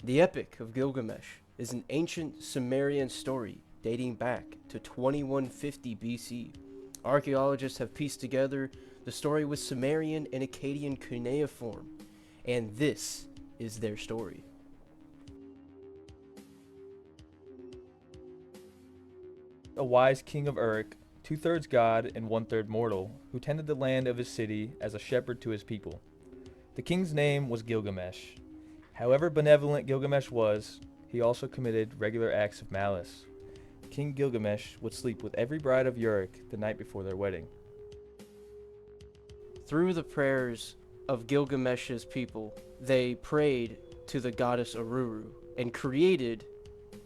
The Epic of Gilgamesh is an ancient Sumerian story dating back to 2150 BC. Archaeologists have pieced together the story with Sumerian and Akkadian cuneiform, and this is their story. A wise king of Uruk, two-thirds god and one-third mortal, who tended the land of his city as a shepherd to his people. The king's name was Gilgamesh. However benevolent Gilgamesh was, he also committed regular acts of malice. King Gilgamesh would sleep with every bride of Uruk the night before their wedding. Through the prayers of Gilgamesh's people, they prayed to the goddess Aruru and created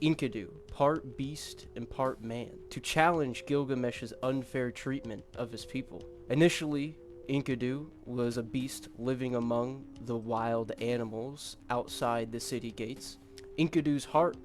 Enkidu, part beast and part man, to challenge Gilgamesh's unfair treatment of his people. Initially, Enkidu was a beast living among the wild animals outside the city gates. Enkidu's heart,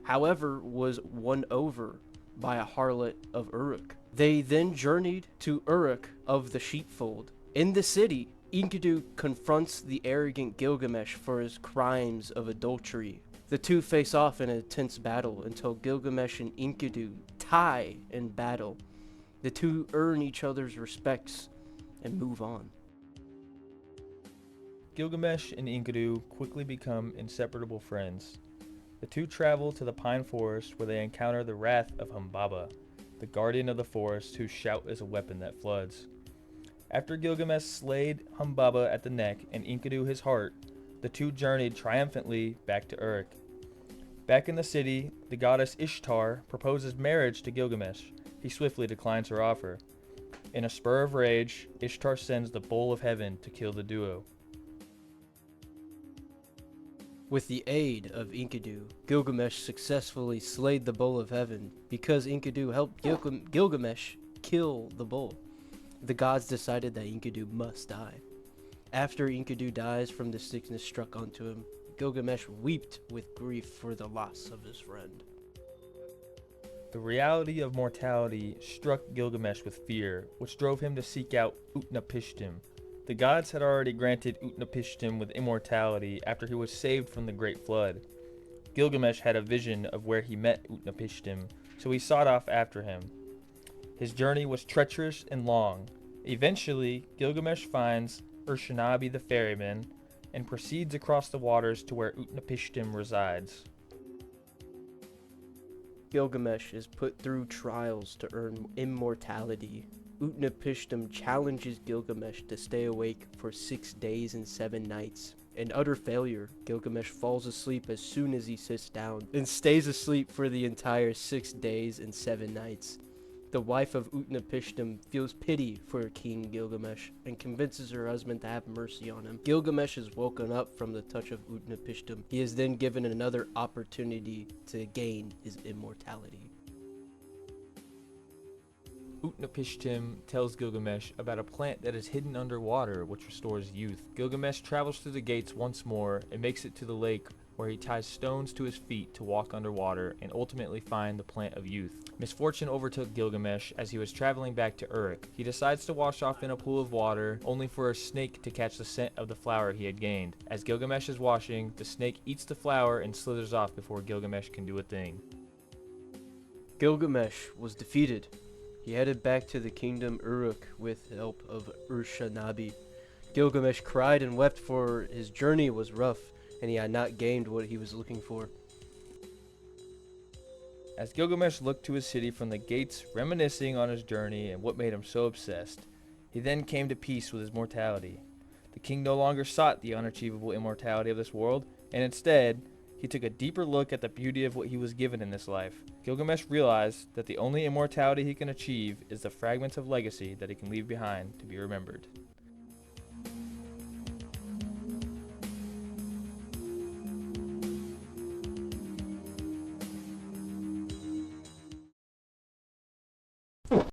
however, was won over by a harlot of Uruk. They then journeyed to Uruk of the sheepfold. In the city, Enkidu confronts the arrogant Gilgamesh for his crimes of adultery. The two face off in a tense battle until Gilgamesh and Enkidu tie in battle. The two earn each other's respects and move on. Gilgamesh and Enkidu quickly become inseparable friends. The two travel to the pine forest where they encounter the wrath of Humbaba, the guardian of the forest whose shout is a weapon that floods. After Gilgamesh slayed Humbaba at the neck and Enkidu his heart, the two journeyed triumphantly back to Uruk. Back in the city, the goddess Ishtar proposes marriage to Gilgamesh. He swiftly declines her offer. In a spur of rage, Ishtar sends the Bull of Heaven to kill the duo. With the aid of Enkidu, Gilgamesh successfully slayed the Bull of Heaven. Because Enkidu helped Gilgamesh kill the bull, the gods decided that Enkidu must die. After Enkidu dies from the sickness struck onto him, Gilgamesh wept with grief for the loss of his friend. The reality of mortality struck Gilgamesh with fear, which drove him to seek out Utnapishtim. The gods had already granted Utnapishtim with immortality after he was saved from the Great Flood. Gilgamesh had a vision of where he met Utnapishtim, so he sought off after him. His journey was treacherous and long. Eventually, Gilgamesh finds Urshanabi the ferryman and proceeds across the waters to where Utnapishtim resides. Gilgamesh is put through trials to earn immortality. Utnapishtim challenges Gilgamesh to stay awake for 6 days and 7 nights. In utter failure, Gilgamesh falls asleep as soon as he sits down and stays asleep for the entire 6 days and 7 nights. The wife of Utnapishtim feels pity for King Gilgamesh and convinces her husband to have mercy on him. Gilgamesh is woken up from the touch of Utnapishtim. He is then given another opportunity to gain his immortality. Utnapishtim tells Gilgamesh about a plant that is hidden underwater which restores youth. Gilgamesh travels through the gates once more and makes it to the lake where he ties stones to his feet to walk underwater and ultimately find the plant of youth. Misfortune overtook Gilgamesh as he was traveling back to Uruk. He decides to wash off in a pool of water, only for a snake to catch the scent of the flower he had gained. As Gilgamesh is washing, the snake eats the flower and slithers off before Gilgamesh can do a thing. Gilgamesh was defeated. He headed back to the kingdom Uruk with the help of Urshanabi. Gilgamesh cried and wept, for his journey was rough and he had not gained what he was looking for. As Gilgamesh looked to his city from the gates, reminiscing on his journey and what made him so obsessed, he then came to peace with his mortality. The king no longer sought the unachievable immortality of this world, and instead, he took a deeper look at the beauty of what he was given in this life. Gilgamesh realized that the only immortality he can achieve is the fragments of legacy that he can leave behind to be remembered.